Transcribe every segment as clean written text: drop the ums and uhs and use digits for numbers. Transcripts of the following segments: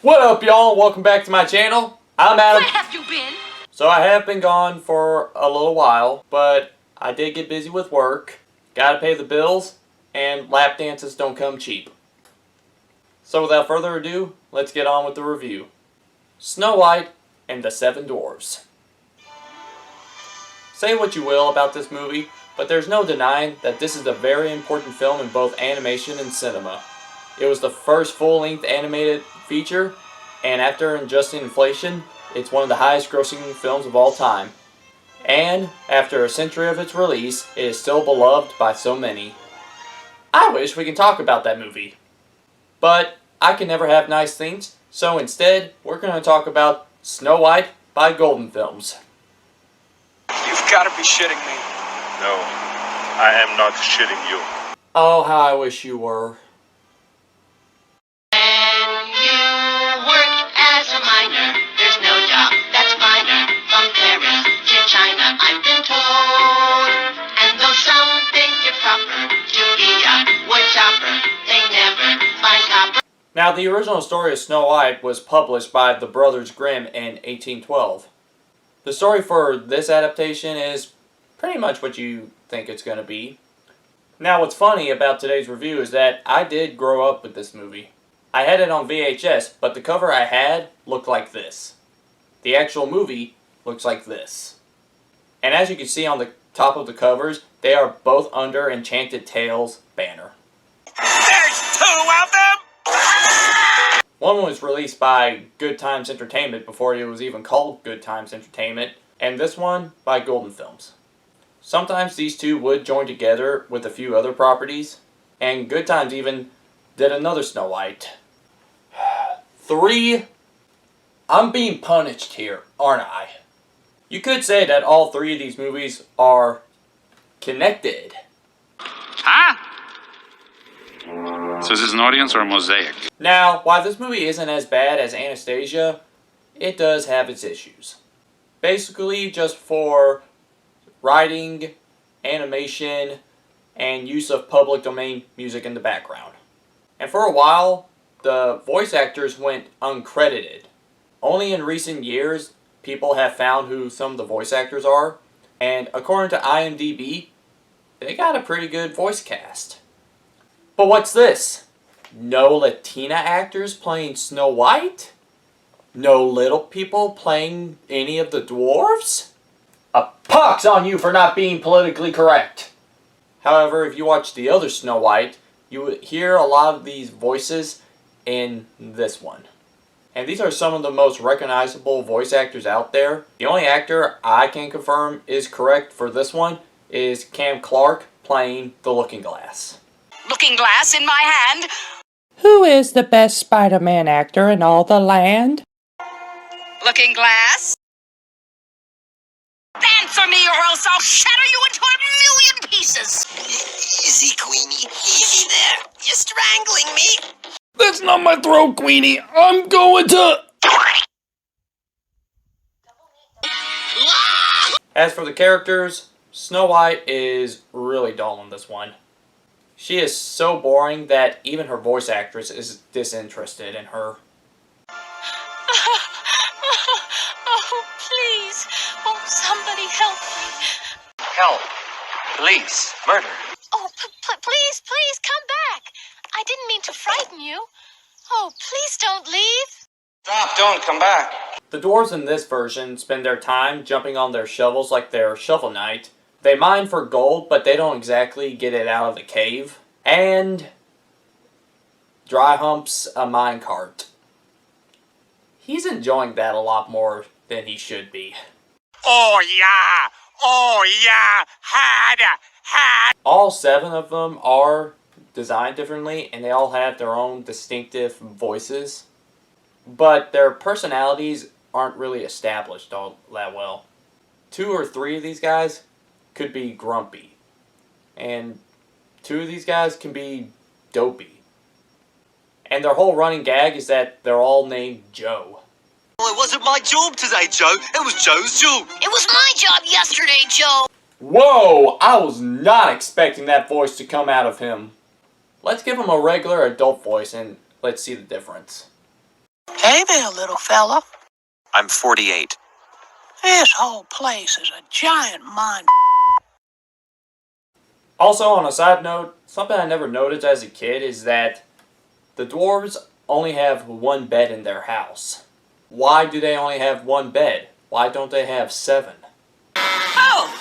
What up, y'all? Welcome back to my channel. I'm Adam. Where have you been? So I have been gone for a little while, but I did get busy with work. Gotta pay the bills, and lap dances don't come cheap. So without further ado, let's get on with the review. Snow White and the Seven Dwarfs. Say what you will about this movie, but there's no denying that this is a very important film in both animation and cinema. It was the first full-length animated feature, and after adjusting inflation, it's one of the highest grossing films of all time. And after a century of its release, it is still beloved by so many. I wish we could talk about that movie. But I can never have nice things, so instead, we're going to talk about Snow White by Golden Films. You've got to be shitting me. No, I am not shitting you. Oh, how I wish you were. I've been told, and though some think it proper to be a woodchopper, they never find copper. Now, the original story of Snow White was published by the Brothers Grimm in 1812. The story for this adaptation is pretty much what you think it's going to be. Now, what's funny about today's review is that I did grow up with this movie. I had it on VHS, but the cover I had looked like this. The actual movie looks like this. And as you can see on the top of the covers, they are both under Enchanted Tales banner. There's two of them! One was released by Good Times Entertainment before it was even called Good Times Entertainment, and this one by Golden Films. Sometimes these two would join together with a few other properties, and Good Times even did another Snow White. 3. I'm being punished here, aren't I? You could say that all three of these movies are connected. Huh? So is this an audience or a mosaic? Now, while this movie isn't as bad as Anastasia, it does have its issues. Basically, just for writing, animation, and use of public domain music in the background. And for a while, the voice actors went uncredited. Only in recent years, people have found who some of the voice actors are, and according to IMDb, they got a pretty good voice cast. But what's this? No Latina actors playing Snow White? No little people playing any of the dwarves? A pox on you for not being politically correct! However, if you watch the other Snow White, you would hear a lot of these voices in this one. And these are some of the most recognizable voice actors out there. The only actor I can confirm is correct for this one is Cam Clark playing the Looking Glass. Looking glass in my hand. Who is the best Spider-Man actor in all the land? Looking glass. Answer me or else I'll shatter you into a million pieces. Easy, Queenie. Easy there. You're strangling me. That's not my throat, Queenie. I'm going to... As for the characters, Snow White is really dull in this one. She is so boring that even her voice actress is disinterested in her. Oh, please. Oh, somebody help me. Help. Police. Murder. Oh, please, come back. I didn't mean to frighten you. Oh, please don't leave. Stop, don't come back. The dwarves in this version spend their time jumping on their shovels like they're Shovel Knight. They mine for gold, but they don't exactly get it out of the cave. And dry humps a minecart. He's enjoying that a lot more than he should be. Oh yeah, had. All 7 of them are designed differently, and they all have their own distinctive voices. But their personalities aren't really established all that well. 2 or 3 of these guys could be grumpy. And 2 of these guys can be dopey. And their whole running gag is that they're all named Joe. Well, it wasn't my job today, Joe. It was Joe's job. It was my job yesterday, Joe. Whoa! I was not expecting that voice to come out of him. Let's give him a regular adult voice and let's see the difference. Hey there, little fella. I'm 48. This whole place is a giant mind. Also, on a side note, something I never noticed as a kid is that the dwarves only have one bed in their house. Why do they only have one bed? Why don't they have 7? Oh!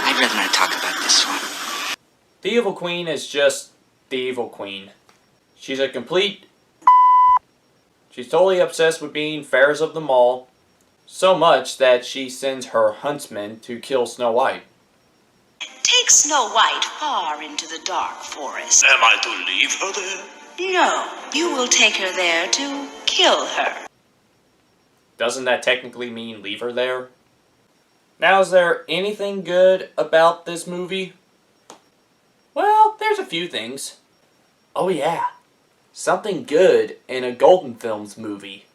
I'd rather not talk about this one. The evil queen is just the evil queen. She's a complete... She's totally obsessed with being fairest of them all, so much that she sends her huntsmen to kill Snow White. Take Snow White far into the dark forest. Am I to leave her there? No, you will take her there to kill her. Doesn't that technically mean leave her there? Now, is there anything good about this movie? Well, there's a few things. Oh yeah, something good in a Golden Films movie.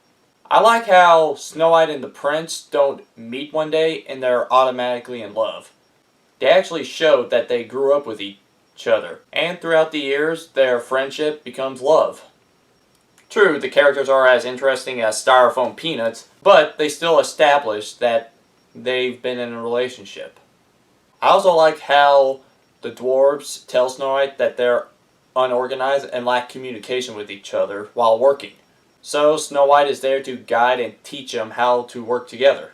I like how Snow White and the Prince don't meet one day and they're automatically in love. They actually showed that they grew up with each other, and throughout the years, their friendship becomes love. True, the characters are as interesting as styrofoam peanuts, but they still establish that they've been in a relationship. I also like how the dwarves tell Snow White that they're unorganized and lack communication with each other while working. So Snow White is there to guide and teach them how to work together.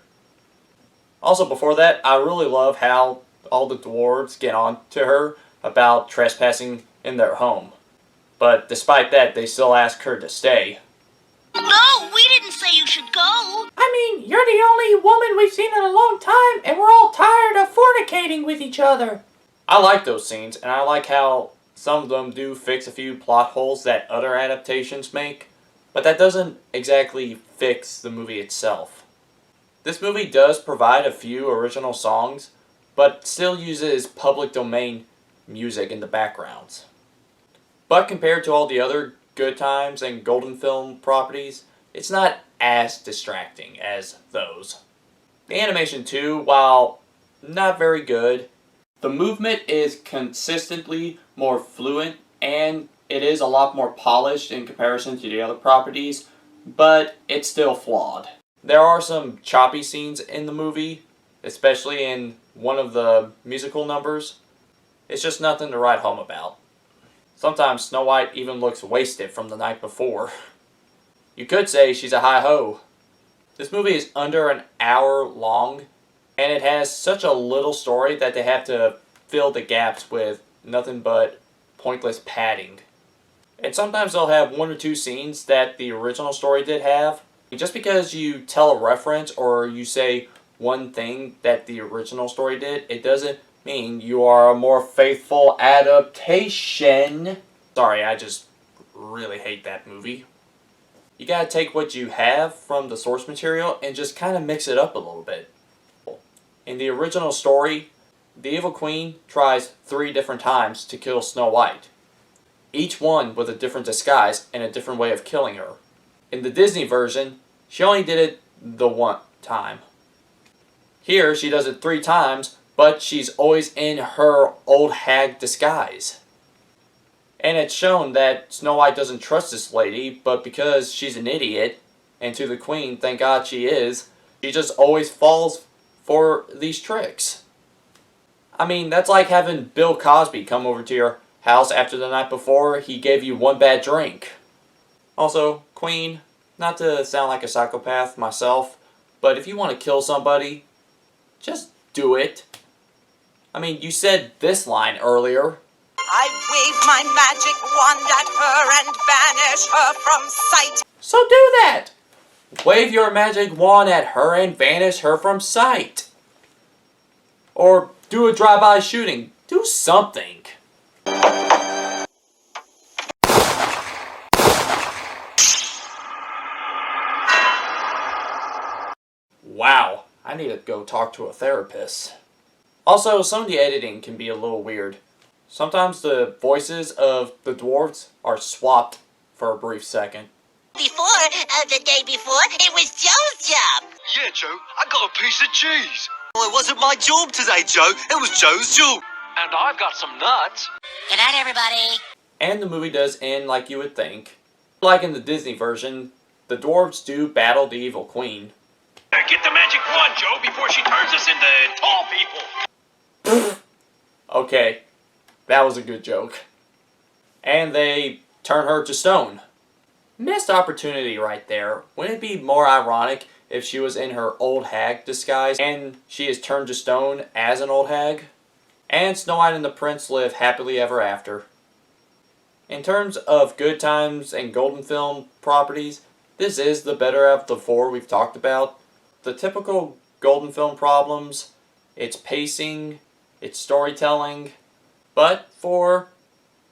Also, before that, I really love how all the dwarves get on to her about trespassing in their home. But despite that, they still ask her to stay. No, we didn't say you should go. I mean, you're the only woman we've seen in a long time, and we're all tired of fornicating with each other. I like those scenes, and I like how some of them do fix a few plot holes that other adaptations make, but that doesn't exactly fix the movie itself. This movie does provide a few original songs, but still uses public domain music in the backgrounds. But compared to all the other Good Times and Golden Film properties, it's not as distracting as those. The animation too, while not very good, the movement is consistently more fluent and it is a lot more polished in comparison to the other properties, but it's still flawed. There are some choppy scenes in the movie, especially in one of the musical numbers. It's just nothing to write home about. Sometimes Snow White even looks wasted from the night before. You could say she's a hi-ho. This movie is under an hour long, and it has such a little story that they have to fill the gaps with nothing but pointless padding. And sometimes they'll have 1 or 2 scenes that the original story did have. Just because you tell a reference or you say one thing that the original story did, it doesn't mean you are a more faithful adaptation. Sorry, I just really hate that movie. You gotta take what you have from the source material and just kind of mix it up a little bit. In the original story, the Evil Queen tries 3 different times to kill Snow White. Each one with a different disguise and a different way of killing her. In the Disney version, she only did it the 1 time. Here, she does it 3 times, but she's always in her old hag disguise. And it's shown that Snow White doesn't trust this lady, but because she's an idiot, and to the queen, thank God she is, she just always falls for these tricks. I mean, that's like having Bill Cosby come over to your house after the night before he gave you 1 bad drink. Also, queen, not to sound like a psychopath myself, but if you want to kill somebody, just do it. I mean, you said this line earlier. I wave my magic wand at her and banish her from sight. So do that! Wave your magic wand at her and vanish her from sight. Or do a drive-by shooting. Do something. Wow, I need to go talk to a therapist. Also, some of the editing can be a little weird. Sometimes the voices of the dwarves are swapped for a brief second. The day before, it was Joe's job. Yeah, Joe, I got a piece of cheese. Well, it wasn't my job today, Joe. It was Joe's job. And I've got some nuts. Good night, everybody. And the movie does end like you would think. Like in the Disney version, the dwarves do battle the evil queen. Get the magic wand, Joe, before she turns us into tall people. Okay, that was a good joke. And they turn her to stone. Missed opportunity right there. Wouldn't it be more ironic if she was in her old hag disguise and she is turned to stone as an old hag? And Snow White and the Prince live happily ever after. In terms of good times and golden film properties, this is the better of the four we've talked about. The typical golden film problems, its pacing, its storytelling, but for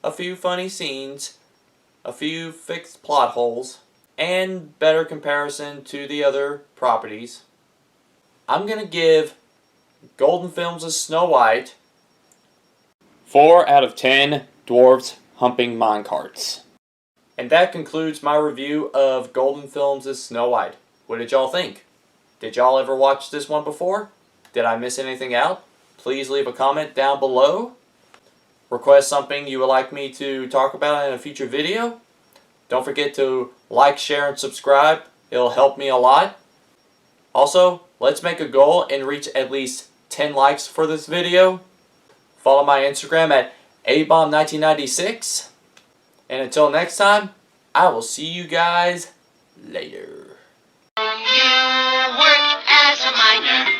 a few funny scenes, a few fixed plot holes, and better comparison to the other properties, I'm going to give Golden Films' Snow White 4 out of 10 dwarves humping minecarts. And that concludes my review of Golden Films' Snow White. What did y'all think? Did y'all ever watch this one before? Did I miss anything out? Please leave a comment down below. Request something you would like me to talk about in a future video. Don't forget to like, share, and subscribe. It'll help me a lot. Also, let's make a goal and reach at least 10 likes for this video. Follow my Instagram at abomb1996. And until next time, I will see you guys later. You work as a miner.